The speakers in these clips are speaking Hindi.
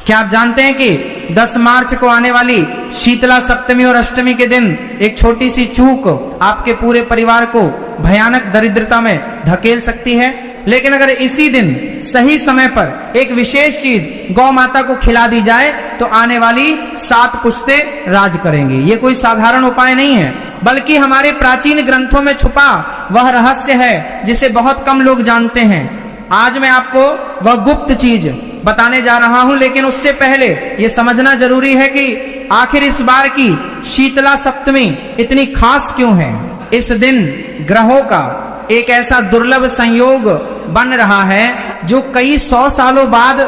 क्या आप जानते हैं कि 10 मार्च को आने वाली शीतला सप्तमी और अष्टमी के दिन एक छोटी सी चूक आपके पूरे परिवार को भयानक दरिद्रता में धकेल सकती है। लेकिन अगर इसी दिन सही समय पर एक विशेष चीज गौ माता को खिला दी जाए तो आने वाली 7 पुश्तें राज करेंगी। ये कोई साधारण उपाय नहीं है, बल्कि हमारे प्राचीन ग्रंथों में छुपा वह रहस्य है जिसे बहुत कम लोग जानते हैं। आज मैं आपको वह गुप्त चीज बताने जा रहा हूं, लेकिन उससे पहले यह समझना जरूरी है कि आखिर इस बार की शीतला सप्तमी इतनी खास क्यों है। इस दिन ग्रहों का एक ऐसा दुर्लभ संयोग बन रहा है जो कई 100 सालों बाद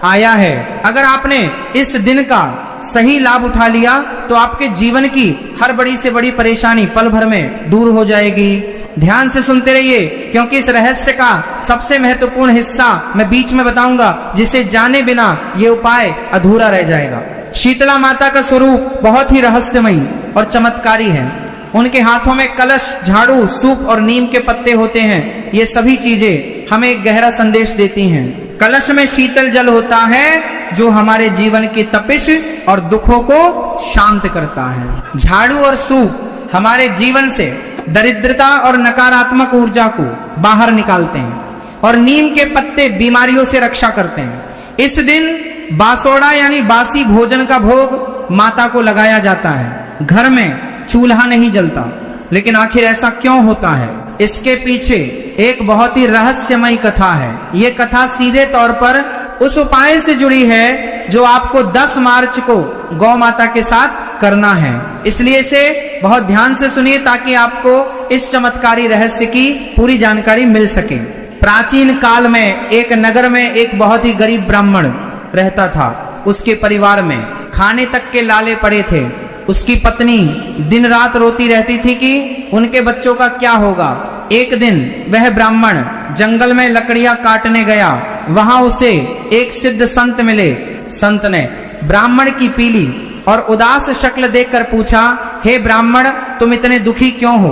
आया है। अगर आपने इस दिन का सही लाभ उठा लिया तो आपके जीवन की हर बड़ी से बड़ी परेशानी पल भर में दूर हो जाएगी। ध्यान से सुनते रहिए, क्योंकि इस रहस्य का सबसे महत्वपूर्ण हिस्सा मैं बीच में बताऊंगा, जिसे जाने बिना ये उपाय अधूरा रह जाएगा। शीतला माता का स्वरूप बहुत ही रहस्यमयी और चमत्कारी है। उनके हाथों में कलश, झाड़ू, सूप और नीम के पत्ते होते हैं। ये सभी चीजें हमें एक गहरा संदेश देती हैं। कलश में शीतल जल होता है जो हमारे जीवन की तपिश और दुखों को शांत करता है। झाड़ू और सूप हमारे जीवन से दरिद्रता और नकारात्मक ऊर्जा को बाहर निकालते हैं और नीम के पत्ते बीमारियों से रक्षा करते हैं। इस दिन बासोड़ा यानी बासी भोजन का भोग माता को लगाया जाता है। घर में चूल्हा नहीं जलता, लेकिन आखिर ऐसा क्यों होता है? इसके पीछे एक बहुत ही रहस्यमय कथा है। ये कथा सीधे तौर पर उस उपाय से जुड़ी है जो आपको 10 मार्च को गौ माता के साथ करना है। इसलिए इसे बहुत ध्यान से सुनिए ताकि आपको इस चमत्कारी रहस्य की पूरी जानकारी मिल सके। प्राचीन काल में एक नगर में एक बहुत ही गरीब ब्राह्मण रहता था। उसके परिवार में खाने तक के लाले पड़े थे। उसकी पत्नी दिन रात रोती रहती थी कि उनके बच्चों का क्या होगा। एक दिन वह ब्राह्मण जंगल में लकड़ियां काटने गया। वहां उसे एक सिद्ध संत मिले। संत ने ब्राह्मण की पीली और उदास शक्ल देखकर पूछा, हे ब्राह्मण, तुम इतने दुखी क्यों हो?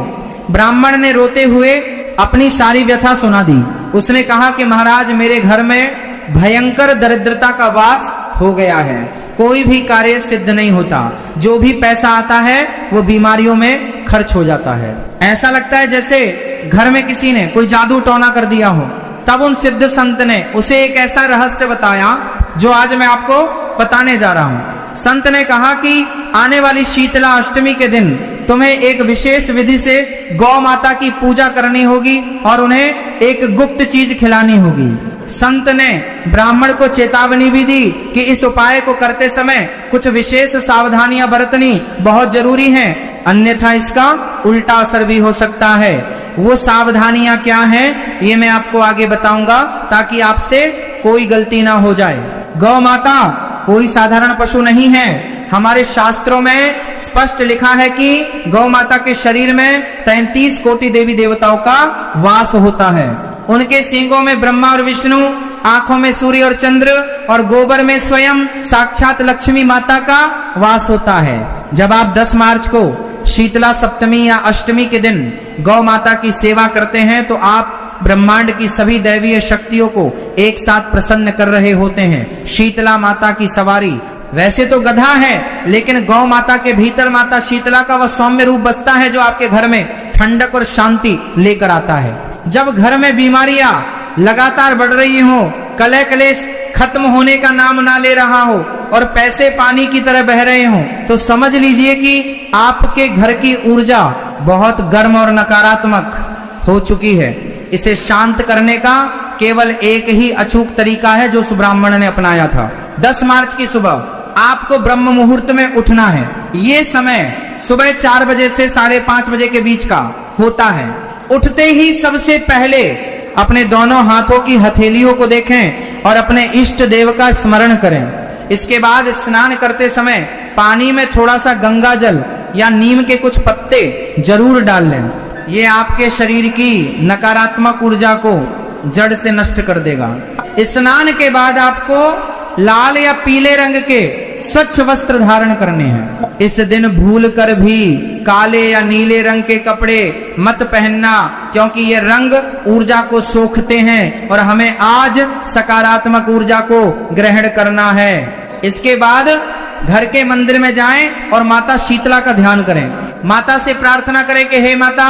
ब्राह्मण ने रोते हुए अपनी सारी व्यथा सुना दी। उसने कहा कि महाराज, मेरे घर में भयंकर दरिद्रता का वास हो गया है। कोई भी कार्य सिद्ध नहीं होता। जो भी पैसा आता है वो बीमारियों में खर्च हो जाता है। ऐसा लगता है जैसे घर में किसी ने कोई जादू टोना कर दिया हो। तब उन सिद्ध संत ने उसे एक ऐसा रहस्य बताया जो आज मैं आपको बताने जा रहा हूँ। संत ने कहा कि आने वाली शीतला अष्टमी के दिन तुम्हें एक विशेष विधि से गौ माता की पूजा करनी होगी और उन्हें एक गुप्त चीज खिलानी होगी। संत ने ब्राह्मण को चेतावनी भी दी कि इस उपाय को करते समय कुछ विशेष सावधानियां बरतनी बहुत जरूरी हैं, अन्यथा इसका उल्टा असर भी हो सकता है। वो सावधानियां क्या हैं ये मैं आपको आगे बताऊंगा ताकि आपसे कोई गलती ना हो जाए। गौ माता कोई साधारण पशु नहीं है। हमारे शास्त्रों में स्पष्ट लिखा है कि गौ माता के शरीर में 33 कोटि देवी देवताओं का वास होता है। उनके सींगों में ब्रह्मा और विष्णु, आंखों में सूर्य और चंद्र और गोबर में स्वयं साक्षात लक्ष्मी माता का वास होता है। जब आप 10 मार्च को शीतला सप्तमी या अष्टमी के दिन गौ माता की सेवा करते हैं तो आप ब्रह्मांड की सभी दैवीय शक्तियों को एक साथ प्रसन्न कर रहे होते हैं। शीतला माता की सवारी वैसे तो गधा है, लेकिन गौ माता के भीतर माता शीतला का वह सौम्य रूप बसता है जो आपके घर में ठंडक और शांति लेकर आता है। जब घर में बीमारियां लगातार बढ़ रही हो, कलह कलेश खत्म होने का नाम ना ले रहा हो और पैसे पानी की तरह बह रहे हो, तो समझ लीजिए कि आपके घर की ऊर्जा बहुत गर्म और नकारात्मक हो चुकी है। इसे शांत करने का केवल एक ही अचूक तरीका है जो उस ब्राह्मण ने अपनाया था। 10 मार्च की सुबह आपको ब्रह्म मुहूर्त में उठना है। ये समय सुबह 4 बजे से 5:30 बजे के बीच का होता है। उठते ही सबसे पहले अपने दोनों हाथों की हथेलियों को देखें और अपने इष्ट देव का स्मरण करें। इसके बाद स्नान करते समय पानी में थोड़ा सा गंगा जल या नीम के कुछ पत्ते जरूर डाल लें। ये आपके शरीर की नकारात्मक ऊर्जा को जड़ से नष्ट कर देगा। स्नान के बाद आपको लाल या पीले रंग के स्वच्छ वस्त्र धारण करने हैं। इस दिन भूल कर भी काले या नीले रंग के कपड़े मत पहनना, क्योंकि ये रंग ऊर्जा को सोखते हैं और हमें आज सकारात्मक ऊर्जा को ग्रहण करना है। इसके बाद घर के मंदिर में जाएं और माता शीतला का ध्यान करें। माता से प्रार्थना करें कि हे माता,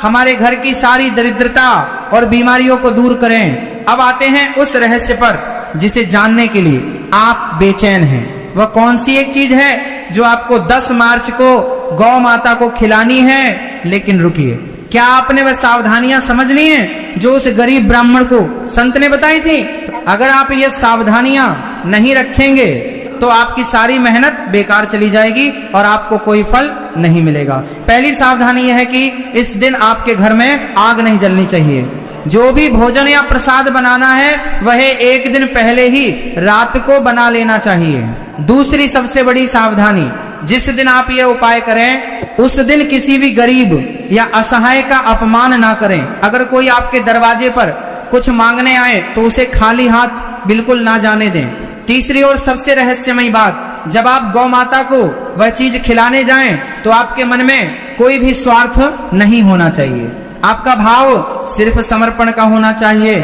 हमारे घर की सारी दरिद्रता और बीमारियों को दूर करें। अब आते हैं उस रहस्य पर जिसे जानने के लिए आप बेचैन हैं। वह कौन सी एक चीज है जो आपको 10 मार्च को गौ माता को खिलानी है? लेकिन रुकिए, क्या आपने वह सावधानियां समझ ली हैं जो उस गरीब ब्राह्मण को संत ने बताई थी? अगर आप ये सावधानियां नहीं रखेंगे तो आपकी सारी मेहनत बेकार चली जाएगी और आपको कोई फल नहीं मिलेगा। पहली सावधानी यह है कि इस दिन आपके घर में आग नहीं जलनी चाहिए। जो भी भोजन या प्रसाद बनाना है वह एक दिन पहले ही रात को बना लेना चाहिए। दूसरी सबसे बड़ी सावधानी, जिस दिन आप यह उपाय करें उस दिन किसी भी गरीब या असहाय का अपमान ना करें। अगर कोई आपके दरवाजे पर कुछ मांगने आए तो उसे खाली हाथ बिल्कुल ना जाने दें। तीसरी और सबसे रहस्यमयी बात, जब आप गौ माता को वह चीज खिलाने जाएं तो आपके मन में कोई भी स्वार्थ नहीं होना चाहिए। आपका भाव सिर्फ समर्पण का होना चाहिए।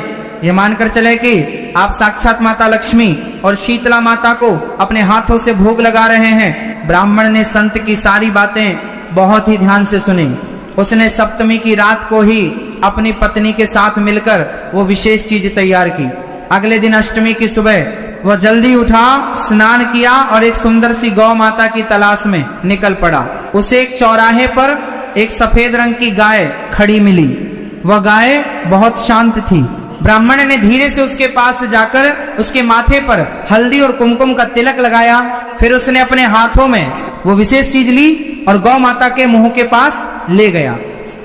ये मानकर चले कि आप साक्षात माता लक्ष्मी और शीतला माता को अपने हाथों से भोग लगा रहे हैं। ब्राह्मण ने संत की सारी बातें बहुत ही ध्यान से सुनी। उसने सप्तमी की रात को ही अपनी पत्नी के साथ मिलकर वो विशेष चीज तैयार की। अगले दिन अष्टमी की सुबह वह जल्दी उठा, स्नान किया और एक सुंदर सी गौ माता की तलाश में निकल पड़ा। उसे एक चौराहे पर एक सफेद रंग की गाय खड़ी मिली। वह गाय बहुत शांत थी। ब्राह्मण ने धीरे से उसके पास जाकर उसके माथे पर हल्दी और कुमकुम का तिलक लगाया। फिर उसने अपने हाथों में वो विशेष चीज ली और गौ माता के मुंह के पास ले गया।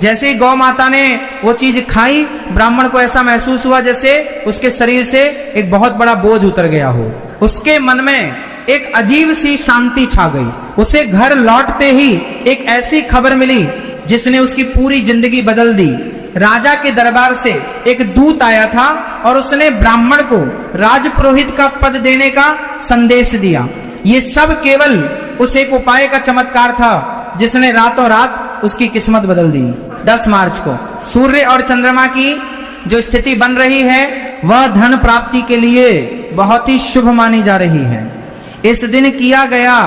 जैसे ही गौ माता ने वो चीज खाई, ब्राह्मण को ऐसा महसूस हुआ जैसे उसके शरीर से एक बहुत बड़ा बोझ उतर गया हो। उसके मन में एक अजीब सी शांति छा गई। उसे घर लौटते ही एक ऐसी खबर मिली जिसने उसकी पूरी जिंदगी बदल दी। राजा के दरबार से एक दूत आया था और उसने ब्राह्मण को राजपुरोहित का पद देने का संदेश दिया। ये सब केवल उस एक उपाय का चमत्कार था जिसने रातों रात उसकी किस्मत बदल दी। 10 मार्च को सूर्य और चंद्रमा की जो स्थिति बन रही है वह धन प्राप्ति के लिए बहुत ही शुभ मानी जा रही है। इस दिन किया गया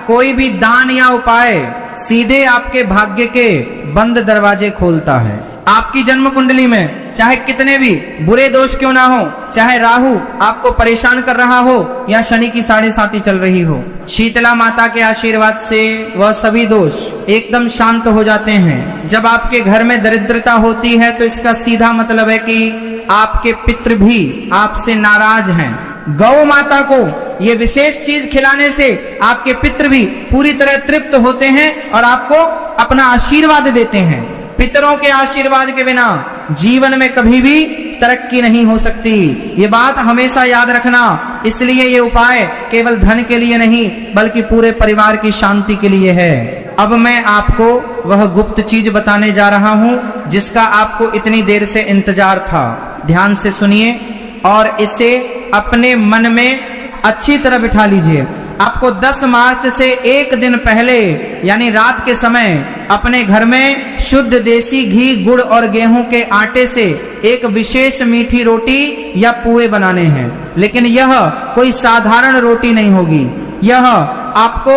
कोई भी दान या उपाय सीधे आपके भाग्य के बंद दरवाजे खोलता है। आपकी जन्म कुंडली में चाहे कितने भी बुरे दोष क्यों ना हो, चाहे राहु आपको परेशान कर रहा हो या शनि की 7.5 चल रही हो, शीतला माता के आशीर्वाद से वह सभी दोष एकदम शांत हो जाते हैं। जब आपके घर में दरिद्रता होती है तो इसका सीधा मतलब है कि आपके पितृ भी आपसे नाराज हैं। गौ माता को ये विशेष चीज खिलाने से आपके पितृ भी पूरी तरह तृप्त होते हैं और आपको अपना आशीर्वाद देते हैं। पितरों के आशीर्वाद के बिना जीवन में कभी भी तरक्की नहीं हो सकती। ये बात हमेशा याद रखना। इसलिए ये उपाय केवल धन के लिए नहीं बल्कि पूरे परिवार की शांति के लिए है। अब मैं आपको वह गुप्त चीज बताने जा रहा हूं जिसका आपको इतनी देर से इंतजार था। ध्यान से सुनिए और इसे अपने मन में अच्छी तरह बिठा लीजिए। आपको 10 मार्च से एक दिन पहले यानी रात के समय अपने घर में शुद्ध देसी घी, गुड़ और गेहूं के आटे से एक विशेष मीठी रोटी या पुए बनाने हैं। लेकिन यह कोई साधारण रोटी नहीं होगी। यह आपको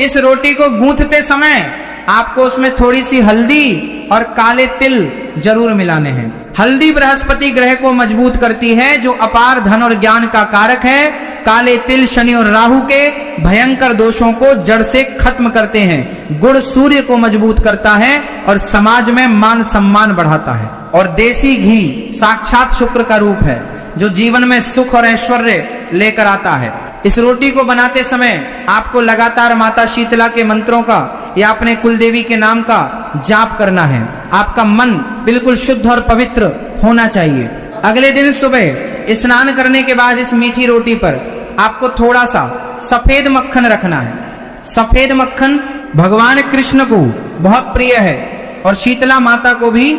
इस रोटी को गूंथते समय आपको उसमें थोड़ी सी हल्दी और काले तिल जरूर मिलाने हैं। हल्दी बृहस्पति ग्रह को मजबूत करती है जो अपार धन और ज्ञान का कारक है। काले तिल शनि और राहु के भयंकर दोषों को जड़ से खत्म करते हैं। गुड़ सूर्य को मजबूत करता है और समाज में मान सम्मान बढ़ाता है। और देसी घी साक्षात शुक्र का रूप है जो जीवन में सुख और ऐश्वर्य लेकर आता है। इस रोटी को बनाते समय आपको लगातार माता शीतला के मंत्रों का या अपने कुलदेवी के नाम का जाप करना है। आपका मन बिल्कुल शुद्ध और पवित्र होना चाहिए। अगले दिन सुबह स्नान करने के बाद इस मीठी रोटी पर आपको थोड़ा सा सफेद मक्खन रखना है। सफेद मक्खन भगवान कृष्ण को बहुत प्रिय है और शीतला माता को भी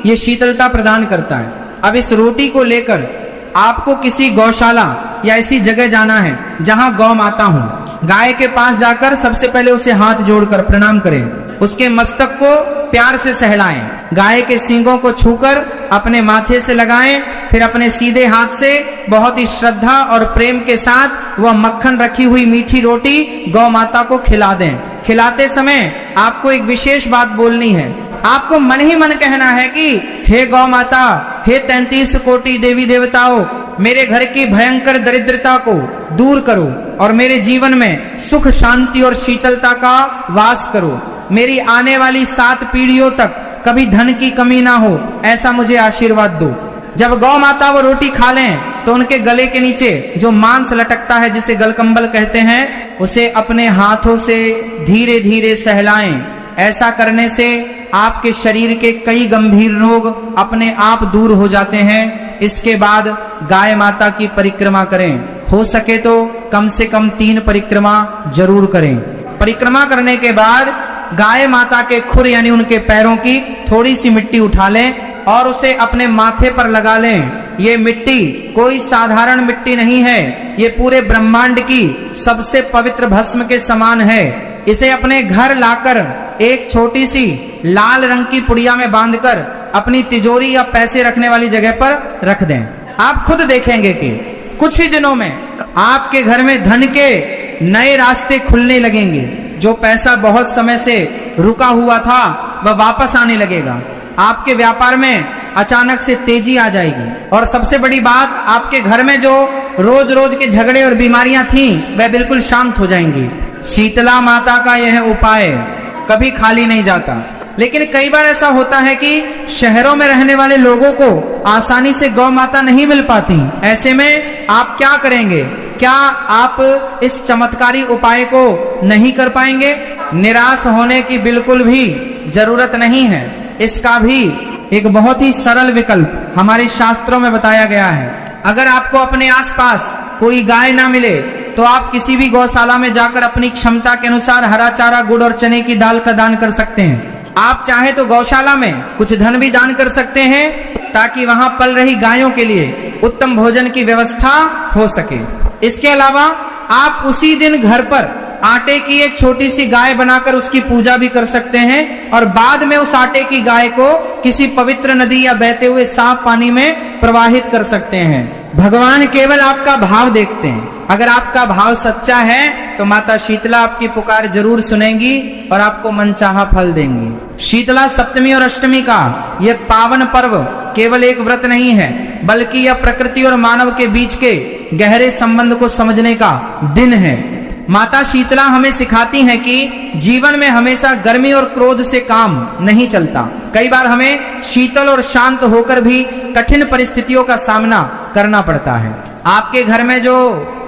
ये शीतलता प्रदान करता है। अब इस रोटी को लेकर आपको किसी गौशाला या ऐसी जगह जाना है जहां गौ माता हो। गाय के पास जाकर सबसे पहले उसे हाथ जोड़कर प्रणाम करें। उसके मस्तक को प्यार से सहलाएं, गाय के सींगों को छूकर अपने माथे से लगाएं, फिर अपने सीधे हाथ से बहुत ही श्रद्धा और प्रेम के साथ वह मक्खन रखी हुई मीठी रोटी गौ माता को खिला दें। खिलाते समय आपको एक विशेष बात बोलनी है। आपको मन ही मन कहना है कि हे गौ माता, हे 33 कोटि देवी देवताओं, मेरे घर की भयंकर दरिद्रता को दूर करो और मेरे जीवन में सुख शांति और शीतलता का वास करो। मेरी आने वाली 7 पीढ़ियों तक कभी धन की कमी ना हो, ऐसा मुझे आशीर्वाद दो। जब गौ माता वो रोटी खा लें तो उनके गले के नीचे जो मांस लटकता है, जिसे गलकंबल कहते हैं, उसे अपने हाथों से धीरे धीरे सहलाएं। ऐसा करने से आपके शरीर के कई गंभीर रोग अपने आप दूर हो जाते हैं। इसके बाद गाय माता की परिक्रमा करें। हो सके तो कम से कम 3 परिक्रमा जरूर करें। परिक्रमा करने के बाद गाय माता के खुर यानी उनके पैरों की थोड़ी सी मिट्टी उठा लें और उसे अपने माथे पर लगा लें। ये मिट्टी कोई साधारण मिट्टी नहीं है, ये पूरे ब्रह्मांड की सबसे पवित्र भस्म के समान है। इसे अपने घर लाकर एक छोटी सी लाल रंग की पुड़िया में बांधकर अपनी तिजोरी या पैसे रखने वाली जगह पर रख दें। आप खुद देखेंगे कि कुछ ही दिनों में आपके घर में धन के नए रास्ते खुलने लगेंगे। जो पैसा बहुत समय से रुका हुआ था वह वापस आने लगेगा। आपके व्यापार में अचानक से तेजी आ जाएगी और सबसे बड़ी बात, आपके घर में जो रोज रोज के झगड़े और बीमारियां थीं वह बिल्कुल शांत हो जाएंगी। शीतला माता का यह उपाय कभी खाली नहीं जाता। लेकिन कई बार ऐसा होता है कि शहरों में रहने वाले लोगों को आसानी से गौ माता नहीं मिल पाती। ऐसे में आप क्या करेंगे? क्या आप इस चमत्कारी उपाय को नहीं कर पाएंगे? निराश होने की बिल्कुल भी जरूरत नहीं है। इसका भी एक बहुत ही सरल विकल्प हमारे शास्त्रों में बताया गया है। अगर आपको अपने आसपास कोई गाय ना मिले तो आप किसी भी गौशाला में जाकर अपनी क्षमता के अनुसार हरा चारा, गुड़ और चने की दाल का दान कर सकते हैं। आप चाहे तो गौशाला में कुछ धन भी दान कर सकते हैं ताकि वहां पल रही गायों के लिए उत्तम भोजन की व्यवस्था हो सके। इसके अलावा आप उसी दिन घर पर आटे की एक छोटी सी गाय बनाकर उसकी पूजा भी कर सकते हैं और बाद में उस आटे की गाय को किसी पवित्र नदी या बहते हुए साफ पानी में प्रवाहित कर सकते हैं। भगवान केवल आपका भाव देखते हैं। अगर आपका भाव सच्चा है तो माता शीतला आपकी पुकार जरूर सुनेंगी और आपको मनचाहा फल देंगी। शीतला सप्तमी और अष्टमी का यह पावन पर्व केवल एक व्रत नहीं है, बल्कि यह प्रकृति और मानव के बीच के गहरे संबंध को समझने का दिन है। माता शीतला हमें सिखाती हैं कि जीवन में हमेशा गर्मी और क्रोध से काम नहीं चलता। कई बार हमें शीतल और शांत होकर भी कठिन परिस्थितियों का सामना करना पड़ता है। आपके घर में जो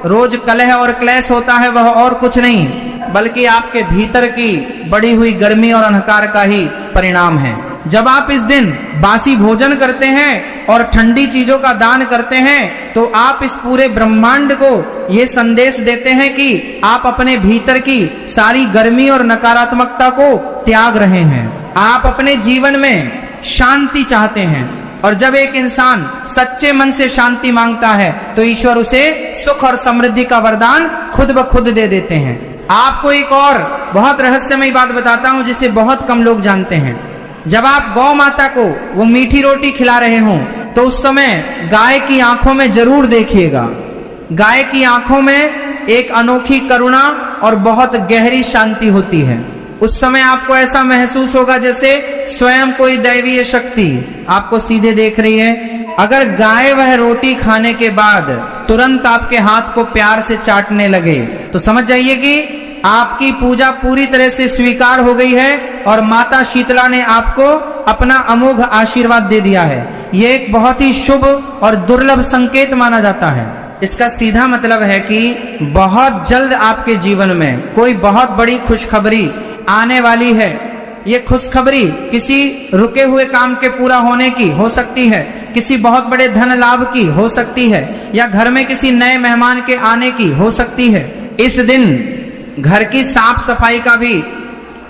रोज कलह और क्लेश होता है वह और कुछ नहीं बल्कि आपके भीतर की बढ़ी हुई गर्मी और अंधकार का ही परिणाम है। जब आप इस दिन बासी भोजन करते हैं और ठंडी चीजों का दान करते हैं तो आप इस पूरे ब्रह्मांड को ये संदेश देते हैं कि आप अपने भीतर की सारी गर्मी और नकारात्मकता को त्याग रहे हैं। आप अपने जीवन में शांति चाहते हैं और जब एक इंसान सच्चे मन से शांति मांगता है तो ईश्वर उसे सुख और समृद्धि का वरदान खुद ब खुद दे देते हैं। आपको एक और बहुत रहस्यमयी बात बताता हूं जिसे बहुत कम लोग जानते हैं। जब आप गौ माता को वो मीठी रोटी खिला रहे हों तो उस समय गाय की आंखों में जरूर देखिएगा। गाय की आंखों में एक अनोखी करुणा और बहुत गहरी शांति होती है। उस समय आपको ऐसा महसूस होगा जैसे स्वयं कोई दैवीय शक्ति आपको सीधे देख रही है। अगर गाय वह रोटी खाने के बाद तुरंत आपके हाथ को प्यार से चाटने लगे तो समझ जाइए कि आपकी पूजा पूरी तरह से स्वीकार हो गई है और माता शीतला ने आपको अपना अमोघ आशीर्वाद दे दिया है। यह एक बहुत ही शुभ और दुर्लभ संकेत माना जाता है। इसका सीधा मतलब है कि बहुत जल्द आपके जीवन में कोई बहुत बड़ी खुशखबरी आने वाली है। ये खुशखबरी किसी रुके हुए काम के पूरा होने की हो सकती है, किसी बहुत बड़े धन लाभ की हो सकती है या घर में किसी नए मेहमान के आने की हो सकती है। इस दिन घर की साफ सफाई का भी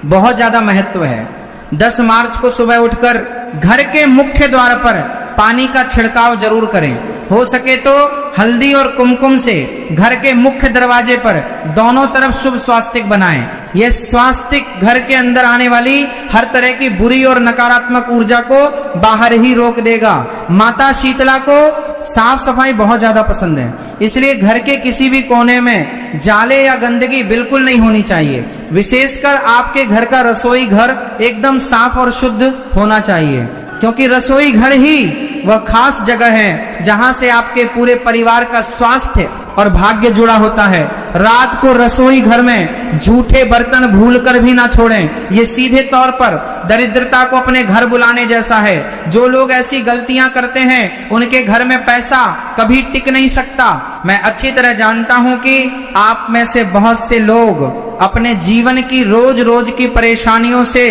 बहुत ज्यादा महत्व है। 10 मार्च को सुबह उठकर घर के मुख्य द्वार पर पानी का छिड़काव जरूर करें। हो सके तो हल्दी और कुमकुम से घर के मुख्य दरवाजे पर दोनों तरफ शुभ स्वास्तिक बनाएं। यह स्वास्तिक घर के अंदर आने वाली हर तरह की बुरी और नकारात्मक ऊर्जा को बाहर ही रोक देगा। माता शीतला को साफ सफाई बहुत ज्यादा पसंद है, इसलिए घर के किसी भी कोने में जाले या गंदगी बिल्कुल नहीं होनी चाहिए। विशेषकर आपके घर का रसोई घर एकदम साफ और शुद्ध होना चाहिए, क्योंकि रसोई घर ही वह खास जगह है जहां से आपके पूरे परिवार का स्वास्थ्य और भाग्य जुड़ा होता है। रात को रसोई घर में झूठे बर्तन भूलकर भी ना छोड़ें, ये सीधे तौर पर दरिद्रता को अपने घर बुलाने जैसा है। जो लोग ऐसी गलतियां करते हैं उनके घर में पैसा कभी टिक नहीं सकता। मैं अच्छी तरह जानता हूं कि आप में से बहुत से लोग अपने जीवन की रोज रोज की परेशानियों से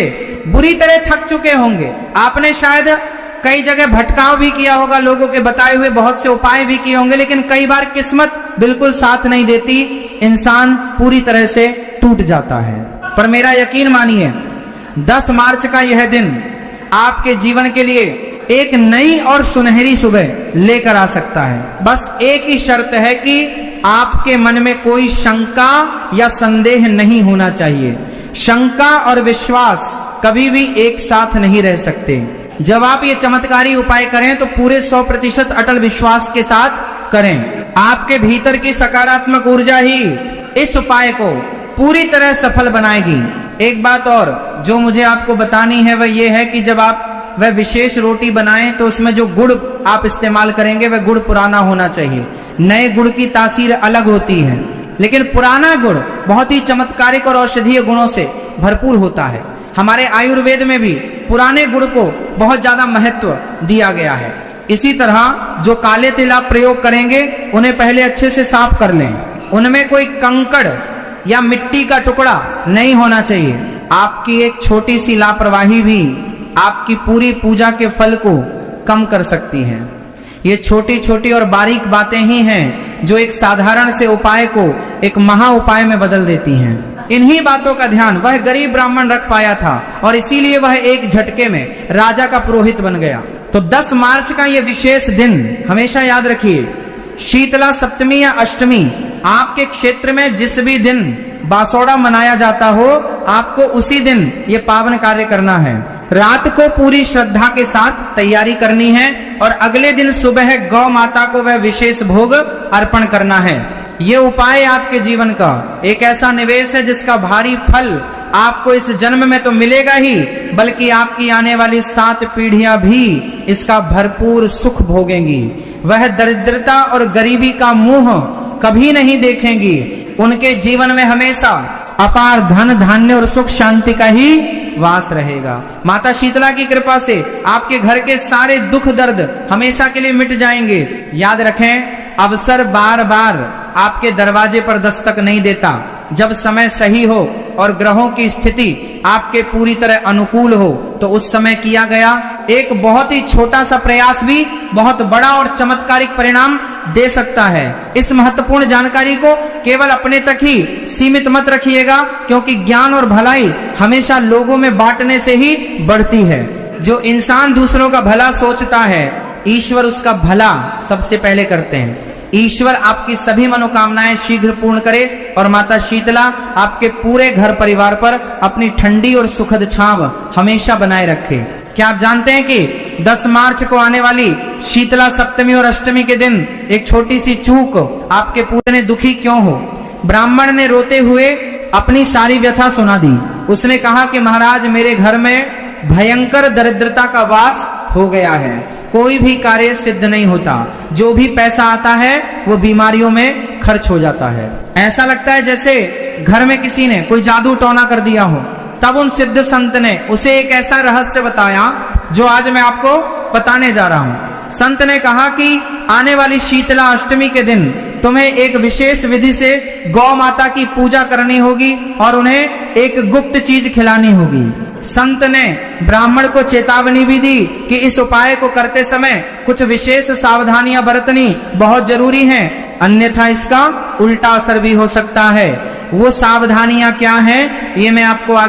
बुरी तरह थक चुके होंगे। आपने शायद कई जगह भटकाव भी किया होगा, लोगों के बताए हुए बहुत से उपाय भी किए होंगे, लेकिन कई बार किस्मत बिल्कुल साथ नहीं देती, इंसान पूरी तरह से टूट जाता है। पर मेरा यकीन मानिए, 10 मार्च का यह दिन आपके जीवन के लिए एक नई और सुनहरी सुबह लेकर आ सकता है। बस एक ही शर्त है कि आपके मन में कोई शंका या संदेह नहीं होना चाहिए। शंका और विश्वास कभी भी एक साथ नहीं रह सकते। जब आप ये चमत्कारी उपाय करें तो पूरे 100% अटल विश्वास के साथ करें। आपके भीतर की सकारात्मक ऊर्जा ही इस उपाय को पूरी तरह सफल बनाएगी। एक बात और जो मुझे आपको बतानी है वह ये है कि जब आप वह विशेष रोटी बनाएं तो उसमें जो गुड़ आप इस्तेमाल करेंगे वह गुड़ पुराना होना चाहिए। नए गुड़ की तासीर अलग होती है, लेकिन पुराना गुड़ बहुत ही चमत्कारिक और औषधीय गुणों से भरपूर होता है। हमारे आयुर्वेद में भी पुराने गुड़ को बहुत ज्यादा महत्व दिया गया है। इसी तरह जो काले तिल आप प्रयोग करेंगे उन्हें पहले अच्छे से साफ कर लें। उनमें कोई कंकड़ या मिट्टी का टुकड़ा नहीं होना चाहिए। आपकी एक छोटी सी लापरवाही भी आपकी पूरी पूजा के फल को कम कर सकती है। ये छोटी छोटी और बारीक बातें ही हैं जो एक साधारण से उपाय को एक महा उपाय में बदल देती हैं। इन्हीं बातों का ध्यान वह गरीब ब्राह्मण रख पाया था और इसीलिए वह एक झटके में राजा का पुरोहित बन गया। तो 10 मार्च का यह विशेष दिन हमेशा याद रखिए। शीतला सप्तमी या अष्टमी आपके क्षेत्र में जिस भी दिन बासोड़ा मनाया जाता हो, आपको उसी दिन ये पावन कार्य करना है। रात को पूरी श्रद्धा के साथ तैयारी करनी है और अगले दिन सुबह गौ माता को वह विशेष भोग अर्पण करना है। ये उपाय आपके जीवन का एक ऐसा निवेश है जिसका भारी फल आपको इस जन्म में तो मिलेगा ही, बल्कि आपकी आने वाली 7 पीढ़ियां भी इसका भरपूर सुख भोगेंगी। वह दरिद्रता और गरीबी का मुंह कभी नहीं देखेंगी। उनके जीवन में हमेशा अपार धन धान्य और सुख शांति का ही वास रहेगा। माता शीतला की कृपा से आपके घर के सारे दुख दर्द हमेशा के लिए मिट जाएंगे। याद रखें, अवसर बार बार आपके दरवाजे पर दस्तक नहीं देता। जब समय सही हो और ग्रहों की स्थिति आपके पूरी तरह अनुकूल हो तो उस समय किया गया एक बहुत ही छोटा सा प्रयास भी बहुत बड़ा और चमत्कारिक परिणाम दे सकता है। इस महत्वपूर्ण जानकारी को केवल अपने तक ही सीमित मत रखिएगा, क्योंकि ज्ञान और भलाई हमेशा लोगों में बांटने से ही बढ़ती है। जो इंसान दूसरों का भला सोचता है, ईश्वर उसका भला सबसे पहले करते हैं। ईश्वर आपकी सभी मनोकामनाएं शीघ्र पूर्ण करे और माता शीतला आपके पूरे घर परिवार पर अपनी ठंडी और सुखद छांव हमेशा बनाए रखे। क्या आप जानते हैं कि 10 मार्च को आने वाली शीतला सप्तमी और अष्टमी के दिन एक छोटी सी चूक आपके पूरे दुखी क्यों हो? ब्राह्मण ने रोते हुए अपनी सारी व्यथा सुना दी। उसने कहा कि महाराज, मेरे घर में भयंकर दरिद्रता का वास हो गया है। कोई भी कार्य सिद्ध नहीं होता। जो भी पैसा आता है वो बीमारियों में खर्च हो जाता है। ऐसा लगता है जैसे घर में किसी ने कोई जादू टोना कर दिया हो। तब उन सिद्ध संत ने उसे एक ऐसा रहस्य बताया जो आज मैं आपको बताने जा रहा हूँ। संत ने कहा कि आने वाली शीतला अष्टमी के दिन तुम्हें एक विशेष विधि से गौ माता की पूजा करनी होगी और उन्हें एक गुप्त चीज खिलानी होगी। संत ने ब्राह्मण को चेतावनी भी दी कि इस उपाय को करते समय कुछ विशेष सावधानियां बरतनी बहुत जरूरी हैं, अन्यथा इसका उल्टा असर भी हो सकता है। वो सावधानियां क्या हैं, ये मैं आपको आगे